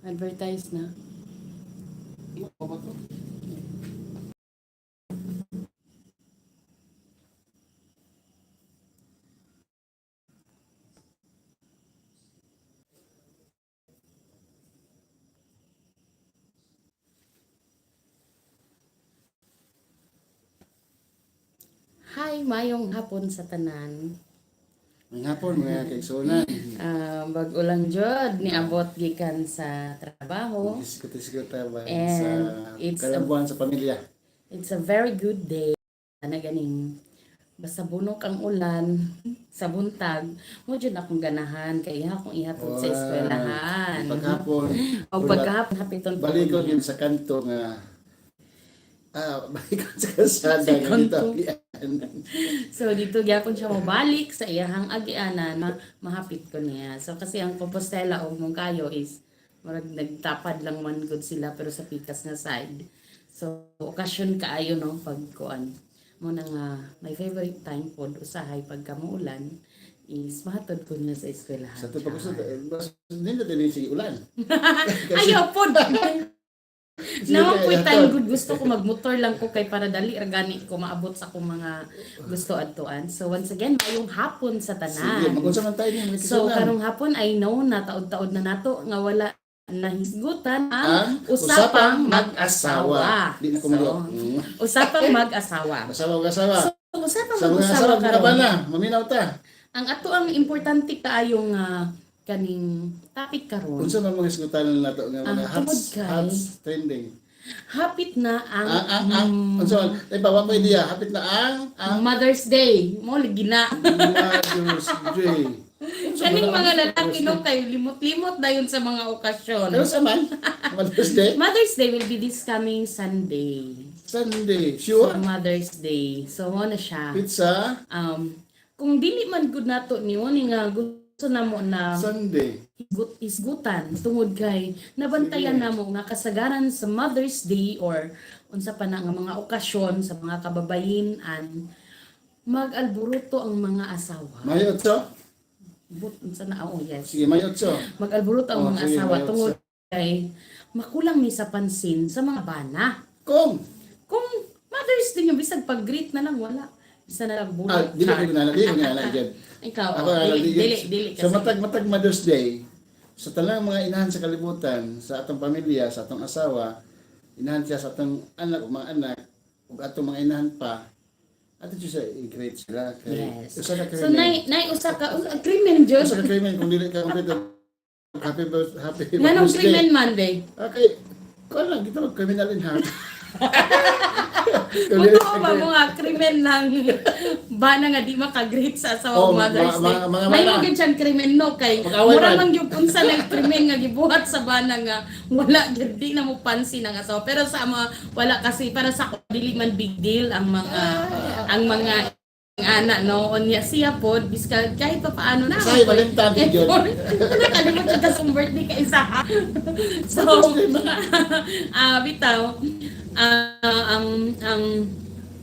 Advertise na. Hi, mayong hapon sa tanan. May hapon mga kaigsunan. Bag-o lang jud niabot gikan sa trabaho. Diskut-diskut tayo ba sa And kalambuan sa pamilya. it's a very good day. Na ganing basta bunok ang ulan sa buntag, mo jud akong ganahan kay akong ihatod sa eskwelahan. Paghapon. O pagkahapon hapiton pa Balikon yun sa kanto nga balikon sa kalsada Sa nga kanto. dito. So dito gyapon siya mobalik sa iyahang agianan, mahapit ko niya. So kasi ang Compostela og Moncayo is murag nagtapad lang man gud sila pero sa pikas nga side. So okasyon kaayo no pagkuan. Mo na nga my favorite time pod usahay pagka muulan is mahatod ko niya sa eskwelahan. Sa ito pag-usap, nindot din si ulan. Ayaw pod. Naman po time good gusto ko magmotor lang ko kay para dali ra gani ko maabot sa akong mga gusto adtuan. So once again, mayong hapon sa Sige, tanan. mag-usap man tayo niya. So karong hapon I know na taod-taod na nato nga wala nahisgutan ang usapang mag-asawa. Di na ko So, usapang mag-asawa. Asawa. So usapang Sa mga mag-asawa asawa ka karon. ba na? Maminaw ta. Ang ato ang importante kaayong kaning topic karon. Unsa man mga isgutan nato nga mga tungod hats kay- trending. Hapit na Unsa man? Ay ba mo idea? Hapit na ang Mother's Day. Mo gina. Mother's Day. Kaning mga lalaki no kayo limot-limot dayon sa mga okasyon. Ano sa man? Mother's Day? Mother's Day will be this coming Sunday. Sunday. So, Sure? Mother's Day. So mo na siya. Pizza? Kung dili man gud nato niyo ni nga gusto na mo na Sunday. isgutan tungod kay nabantayan Sige. na mo nga kasagaran sa Mother's Day or unsa pa na nga mga okasyon sa mga kababayin-an mag-alburuto ang mga asawa. May 8? Unsa na yes. Sige, may 8. Mag-alburuto ang mga sige, asawa may tungod kay makulang ni sa pansin sa mga bana. Kung? Kung Mother's Day yung bisag pag-greet na lang wala. Bisa na lang bulot. Dili ko na dyan. Ikaw, Ako dili Sa kasi. matag Mother's Day, sa talang mga inahan sa kalibutan, sa atong pamilya, sa atong asawa, inahan siya sa atong anak, mga anak, ug atong mga inahan pa, ato siya i-greet sila. Yes. Usa ka So nay usa ka krimen jud. Usa ka krimen kung dili ka kompleto. Happy Nganong Mother's Day. krimen man day? Okay. Kung lang, kita mag-criminal in heart. Muto ba mga krimen lang bana nga di maka-greet sa asawa Oh, Mother's Day. mga May bana. gyud siyang krimen no kay Mag-away mura man. man gyud unsa na krimen nga gibuhat sa bana nga wala gyud di na mo pansin ang asawa. Pero sa mga wala kasi para sa ako, dili man big deal ang mga anak no onya siya pod biska kahit pa paano na Say, Valentine yun. nakalimot yung kasong birthday ka isa ha. So bitaw ang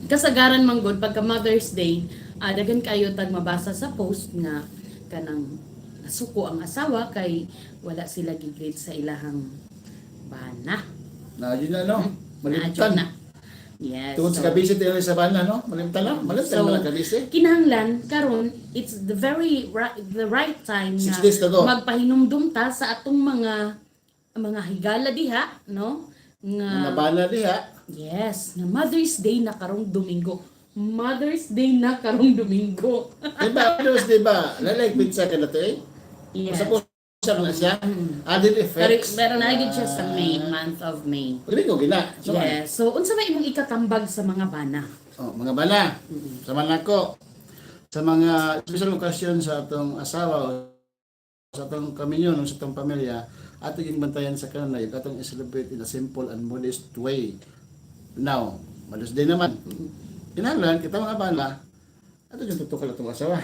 kasagaran man gud pagka Mother's Day daghan kayo tag mabasa sa post nga kanang nasuko ang asawa kay wala sila gigreet sa ilahang bana. Na, yun na, no? Naadyo na. Malimtan. Yes. Tungkol sa kabisi tayo sa bana, no? Malimtan lang. Malimtan mo lang kabisi. Kinahanglan karon it's the right time 6 na days to go. magpahinumdum ta sa atong mga higala diha no nga Mga bana diha. yes na Mother's Day na karong Domingo. Mother's Day na karong Domingo. Diba, Mother's Day ba? Lalag pizza ka na to eh. Yes. Sa pusa ka na siya. Added Pero effects. meron na gid siya sa May, month of May. Pwede ko gina. So, Yes. So unsa may imong ikatambag sa mga bana? mga bana. Sa manako. Sa mga special occasion sa atong asawa, sa atong kaminyon, sa atong pamilya, ato yung bantayan sa kanay, atong i-celebrate in a simple and modest way. Now, Mother's Day naman. Kinahanglan, kita mga bana, ato yung tutukal atong asawa.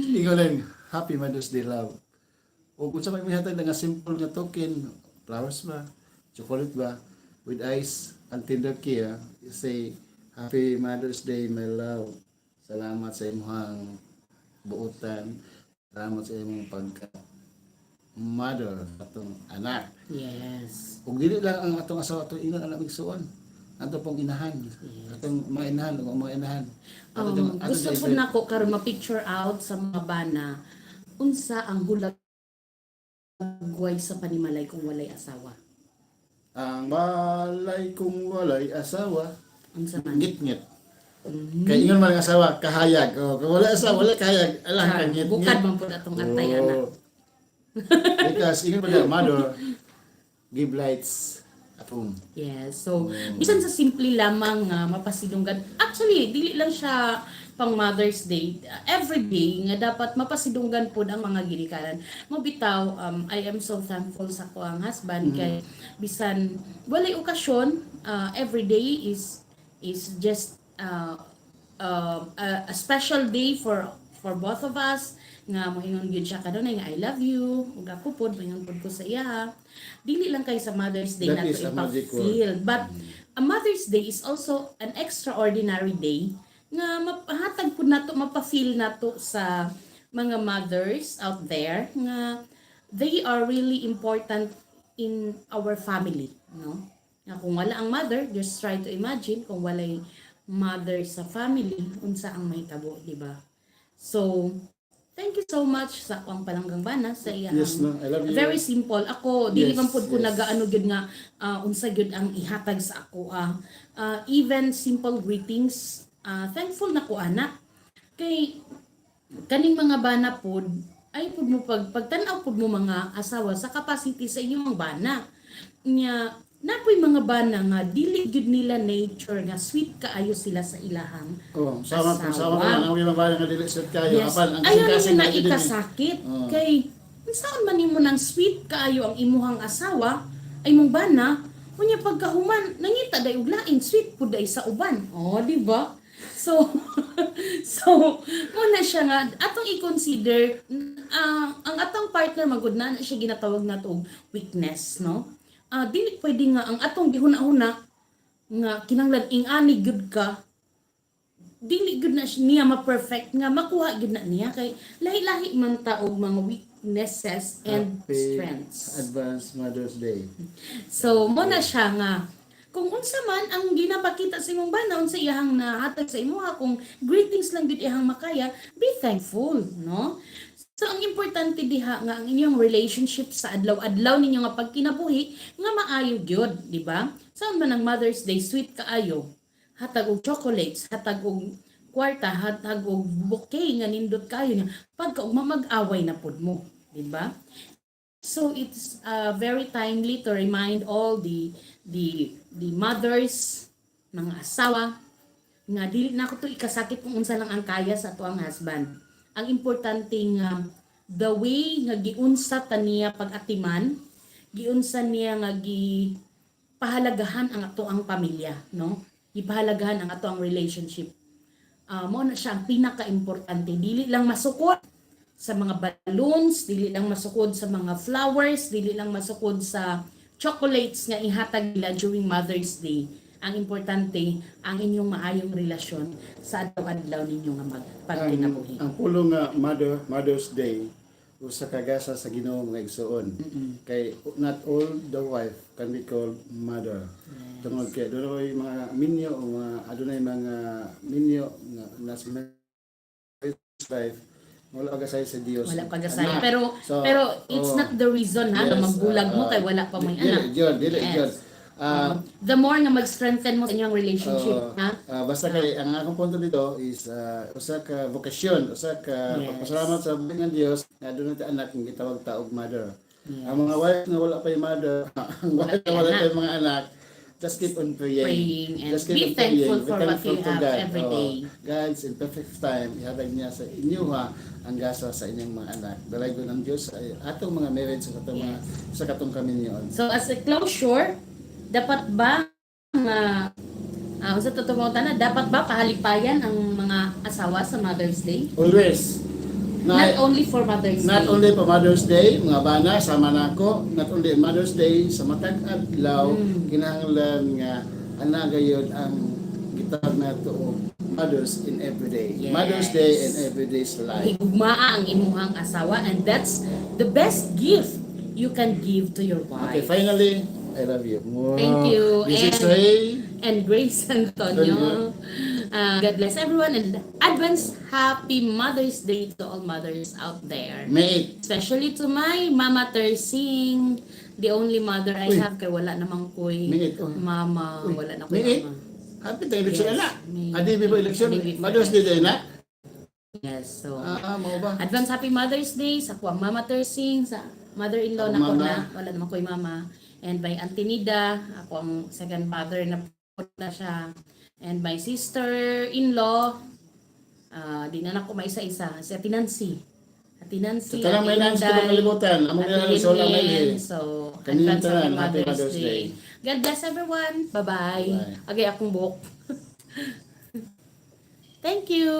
Ingo lang, Happy Mother's Day, love. O kung sa may hatag nga simple nga token, flowers ba, chocolate ba, with ice and tender care, you say, Happy Mother's Day, my love. Salamat sa imong buutan. Salamat sa imong mother atong anak. Yes. Kung dili lang ang atong asawa atong ingon anak migsuon. Ato pong inahan, atong mga inahan, mga inahan. Gusto po nako karon ma-picture out sa mga bana unsa ang hulagway sa panimalay kung walay asawa. Ang balay kung walay asawa, Unsa man? ngit-ngit. Kaya ingon man ang asawa, kahayag. Oh, kung wala asawa, wala kahayag. Alang ka ngit-ngit. Bukad man po atong atay anak. Because ingon man ang mother, give lights at home. Yes. So, bisan sa simple lamang nga mapasidunggan. Actually, dili lang siya pang Mother's Day. Every day nga dapat mapasidunggan po ang mga ginikanan. Mo bitaw, I am so thankful sa ko ang husband kay bisan walay okasyon, every day is just a special day for both of us nga moingon gyud siya kanunay nga I love you ug ako pod moingon pod ko sa iya. Dili lang kay sa Mother's Day That nato is a magic ipa-feel, but a Mother's Day is also an extraordinary day nga mapahatag pud nato mapa-feel nato sa mga mothers out there nga they are really important in our family, no? Nga kung wala ang mother, just try to imagine kung walay mother sa family unsa ang mahitabo, di ba? So, thank you so much sa akong palanggang bana sa iyang Yes, no, I love you. very simple. Ako dili Yes, man pud ko yes. nagaano gyud nga unsa gyud ang ihatag sa ako. Even simple greetings, thankful na ko ana. Kay kaning mga bana pod ay pud mo pagtan-aw pud mo mga asawa sa capacity sa inyong bana. Nya napoy mga bana nga dili gyud nila nature nga sweet kaayo sila sa ilahang Oh, sama asawa. ka lang ang mga nga dili sad kayo. Yes. Apan ang Ayaw kasing-kasing ninyo na natin din. ikasakit. Oo. Kay, saan man nimo nang sweet kaayo ang imuhang asawa, ay mong bana, kunya pagkahuman, nangita day og lain, sweet pud day sa uban. Oh, di ba? So, muna siya nga, atong i-consider, ang atong partner, magud na siya ginatawag na og weakness, no? Dili pwede nga, ang atong gihuna-huna, nga kinanglan ing-ani gud ka, dili gud na niya ma-perfect nga makuha gud na niya kay lahi-lahi man ta og mga weaknesses and Happy strengths. Advance Mother's Day. So mo na siya nga kung unsa man ang ginapakita sa imong bana unsa iyang nahatag sa imuha kung greetings lang gud iyang makaya, be thankful, no? So ang importante diha nga ang inyong relationship sa adlaw-adlaw ninyo nga pagkinabuhi nga maayo gyud, di ba? Saan man ang Mother's Day sweet kaayo? Hatag og chocolates, hatag og kwarta, hatag og bouquet nga nindot kayo nga pagka ug mag-away na pud mo, di ba? So it's very timely to remind all the mothers, mga asawa nga dili na ko to ikasakit kung unsa lang ang kaya sa tuang husband. Ang importante nga the way nga giunsa ta niya pag-atiman, giunsa niya nga pahalagahan ang ato ang pamilya, no? Ipahalagahan ang ato ang relationship. Mo na siya ang pinaka-importante. Dili lang masukod sa mga balloons, dili lang masukod sa mga flowers, dili lang masukod sa chocolates nga ihatag nila during Mother's Day. Ang importante, ang inyong maayong relasyon sa adlaw-adlaw ninyo nga pagkinabuhi. Ang pulong nga Mother's Day usa ka gasa sa Ginoo nga igsuon. Kay not all the wife can be called mother. Tungod kay doon mga minyo o mga adunay mga minyo nga nasa life wala pagasay sa Dios. Wala pagasay. Anak. Pero it's not the reason ha na magbulag mo kay wala pa may anak. Dili. The more nga mag-strengthen mo sa inyong relationship, ha? Basta kay ang akong punto dito is usa ka vocation, usa ka pagpasalamat sa buhay ng Dios nga doon natin anak nga gitawag taog mother. Ang mga wife nga wala pa yung mother, ang wife nga wala pa yung mga anak, just keep on praying. And Just be keep on thankful praying. for Be what you thankful to have God. every day. God's in perfect time, ihatag niya sa inyo ang gasa sa inyong mga anak. Dalay ko ng Diyos ay atong mga marriage sa katong mga sa katong kaminyon. So as a closure, dapat ba nga sa totoo na dapat ba pahalipayan ang mga asawa sa Mother's Day? Always. Not only for Mother's Day. Not only for Mother's Day, mga bana, sama na ako, not only Mother's Day, sa matag adlaw, kinahanglan nga anagayod ang gitawag nato og mothers in everyday. Yes. Mother's Day in everyday's life. Higugmaa ang imuhang asawa and that's the best gift you can give to your Okay, wife. finally, I love you. Wow. Thank you. This is And- Ray. And Grace Antonio. God bless everyone and advance happy Mother's Day to all mothers out there. May 8. Especially to my Mama Tersing, the only mother I Uy. have kay wala namang koy May 8. Oh. mama, Uy, wala na koy May 8. mama. Happy tayo eleksyon Yes, na. May- Adi ba eleksyon? Adi ba- Mother's Day din na? Yes, so Mau ba? advance happy Mother's Day sa kuwang Mama Tersing, sa mother-in-law na ko Mama. na, wala naman ko'y mama. And by Auntie Nida, ako ang second father na po na siya. And my sister-in-law, di na ako maisa-isa, si Ate Nancy. Ate Nancy, Sa tanang may nans ko makalimutan. Among nila ng solang may Lynn. eh. So, Kaniyang advance happy tanan, happy Mother's Mother's Day. Day. God bless everyone. Bye-bye. Bye. Agay akong buhok. Thank you.